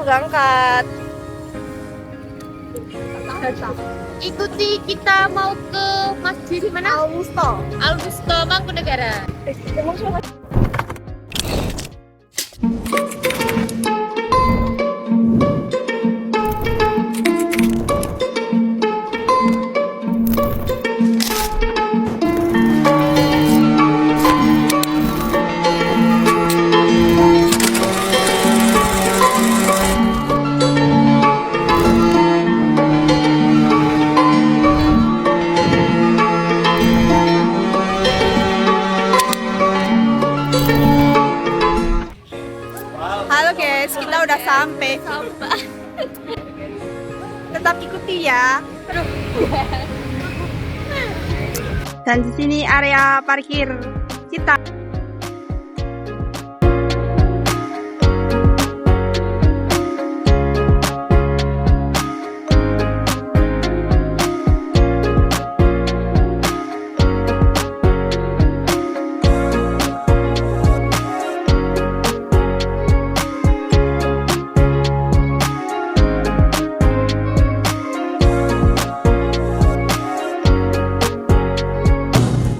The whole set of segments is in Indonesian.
berangkat. Ikuti, kita mau ke masjid mana? Al-Wusta. Al-Wusta Mangkunegaran. Halo guys, kita udah sampai. Tetap ikuti ya. Dan di sini area parkir kita.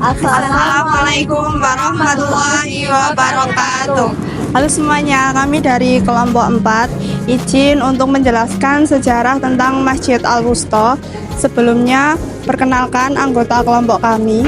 Assalamualaikum warahmatullahi wabarakatuh. Halo semuanya, kami dari kelompok 4 izin untuk menjelaskan sejarah tentang Masjid Al-Wusta. Sebelumnya, perkenalkan anggota kelompok kami.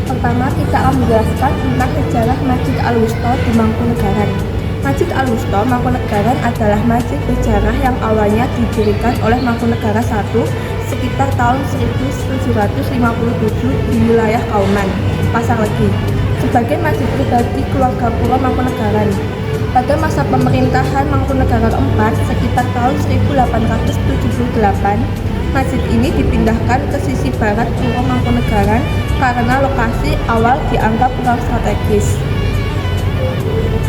Pertama, kita akan menjelaskan tentang sejarah Masjid Al-Wusta di Mangkunegaran. Masjid Al-Wusta Mangkunegaran adalah masjid bersejarah yang awalnya didirikan oleh Mangkunegaran I sekitar tahun 1757 di wilayah Kauman, Pasarlegi, sebagai masjid pribadi keluarga Pura Mangkunegaran. Pada masa pemerintahan Mangkunegaran IV sekitar tahun 1878, masjid ini dipindahkan ke sisi barat Pura Mangkunegaran karena lokasi awal dianggap kurang strategis.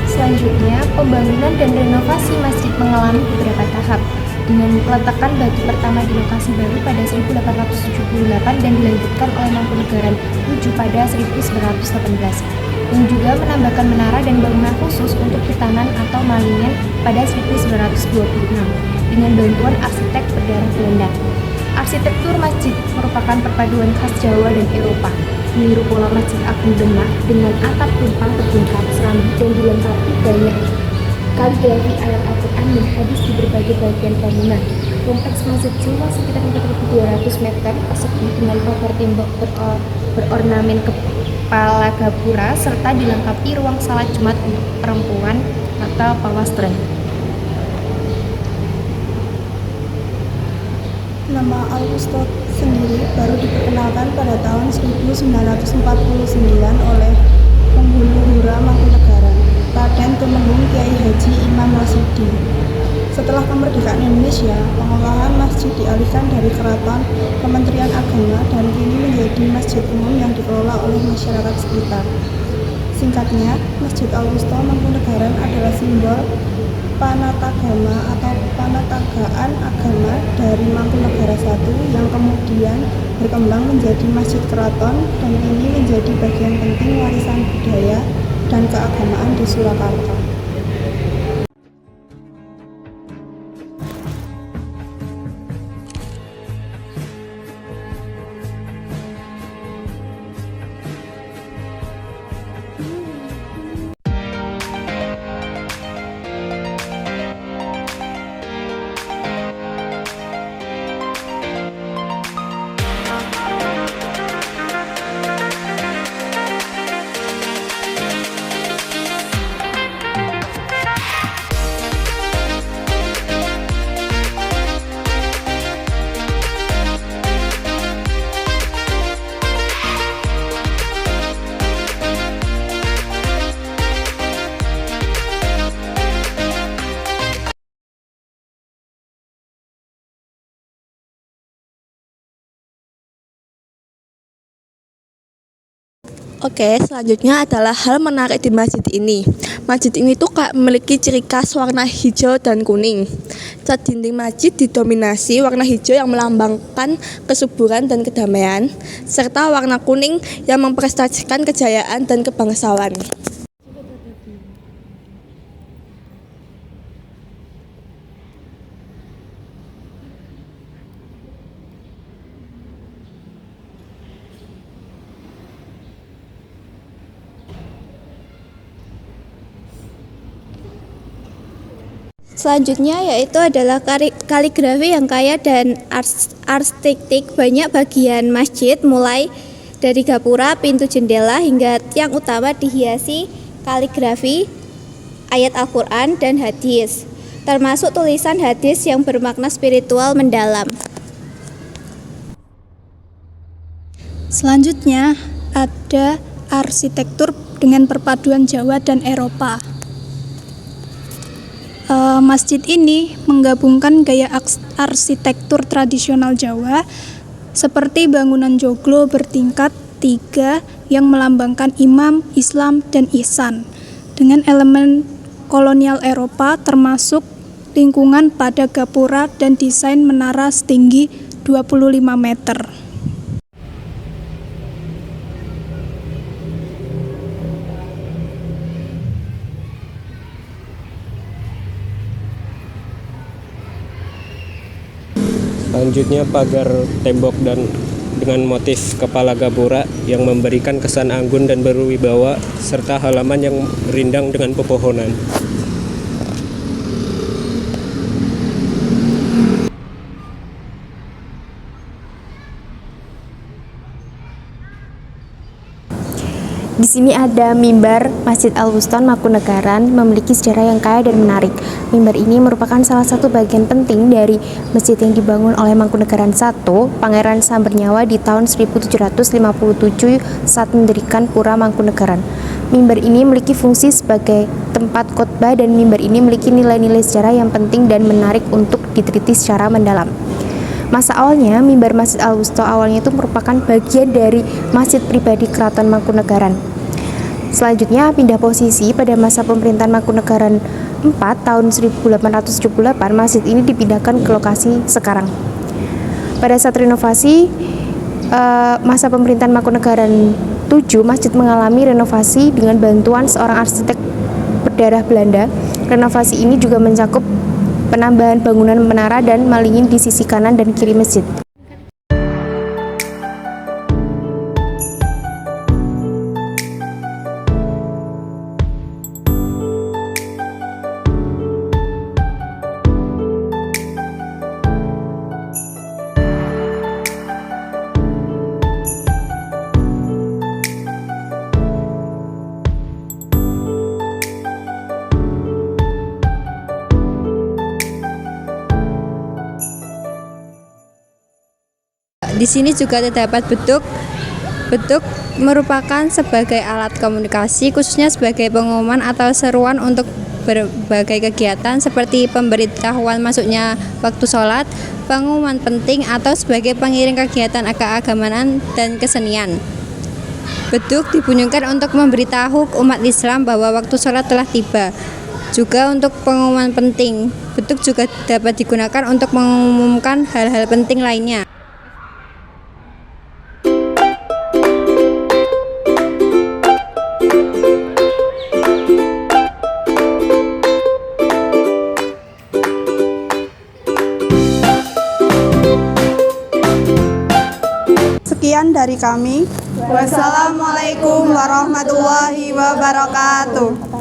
Selanjutnya, pembangunan dan renovasi masjid mengalami beberapa tahap dengan peletakan batu pertama di lokasi baru pada 1878 dan dilanjutkan oleh Mangkunegaran VII pada 1918, yang juga menambahkan menara dan bangunan khusus untuk hitanan atau malingen pada 1926 dengan bantuan arsitek berdarah Belanda. Arsitektur masjid merupakan perpaduan khas Jawa dan Eropa, meniru pola Masjid Agung Demak dengan atap tumpang berbingkat serambi dan dilengkapi banyak kaligrafi ayat Al-Quran dan hadis di berbagai bagian bangunan. Kompleks masjid seluas sekitar 4.200 meter persegi dengan pagar tembok berornamen kepala gapura serta dilengkapi ruang salat Jumat untuk perempuan atau pawastren. Nama Al-Wusta sendiri baru diperkenalkan pada tahun 1949 oleh penghulu Hura Mangkunegaran, Raden Tumenggung Kiai Haji Imam Rasidi. Setelah kemerdekaan Indonesia, pengelolaan masjid dialihkan dari keraton Kementerian Agama dan kini menjadi masjid umum yang dikelola oleh masyarakat sekitar. Singkatnya, Masjid Al-Wusta Mangkunegaran adalah simbol panatagama atau panatagaan agama dari Mangkunegara I yang kemudian berkembang menjadi masjid keraton dan kini menjadi bagian penting warisan budaya dan keagamaan di Surakarta. Oke, selanjutnya adalah hal menarik di masjid ini. Masjid ini tuh kayak memiliki ciri khas warna hijau dan kuning. Cat dinding masjid didominasi warna hijau yang melambangkan kesuburan dan kedamaian, serta warna kuning yang mempresentasikan kejayaan dan kebangsaan. Selanjutnya yaitu adalah kaligrafi yang kaya dan arsitektur. Banyak bagian masjid mulai dari gapura, pintu jendela hingga tiang utama dihiasi kaligrafi ayat Al-Quran dan hadis, termasuk tulisan hadis yang bermakna spiritual mendalam. Selanjutnya ada arsitektur dengan perpaduan Jawa dan Eropa. Masjid ini menggabungkan gaya arsitektur tradisional Jawa seperti bangunan joglo bertingkat 3 yang melambangkan imam, Islam, dan ihsan dengan elemen kolonial Eropa termasuk lingkungan pada gapura dan desain menara setinggi 25 meter. Selanjutnya pagar tembok dan dengan motif kepala gapura yang memberikan kesan anggun dan berwibawa, serta halaman yang rindang dengan pepohonan. Di sini ada mimbar Masjid Al-Wuston Mangkunegaran, memiliki sejarah yang kaya dan menarik. Mimbar ini merupakan salah satu bagian penting dari masjid yang dibangun oleh Mangkunegaran I, Pangeran Sambernyawa di tahun 1757 saat mendirikan Pura Mangkunegaran. Mimbar ini memiliki fungsi sebagai tempat khotbah dan mimbar ini memiliki nilai-nilai sejarah yang penting dan menarik untuk diteliti secara mendalam. Masa awalnya, mimbar Masjid Al-Wusto awalnya itu merupakan bagian dari masjid pribadi Keraton Mangkunegaran. Selanjutnya pindah posisi pada masa pemerintahan Mangkunegaran IV tahun 1878, masjid ini dipindahkan ke lokasi sekarang. Pada saat renovasi masa pemerintahan Mangkunegaran VII, masjid mengalami renovasi dengan bantuan seorang arsitek berdarah Belanda. Renovasi ini juga mencakup penambahan bangunan menara dan malingin di sisi kanan dan kiri masjid. Di sini juga terdapat beduk. Beduk merupakan sebagai alat komunikasi, khususnya sebagai pengumuman atau seruan untuk berbagai kegiatan seperti pemberitahuan masuknya waktu sholat, pengumuman penting, atau sebagai pengiring kegiatan keagamaan dan kesenian. Beduk dibunyikan untuk memberitahu umat Islam bahwa waktu sholat telah tiba. Juga untuk pengumuman penting, beduk juga dapat digunakan untuk mengumumkan hal-hal penting lainnya. Sekian dari kami. Wassalamualaikum warahmatullahi wabarakatuh.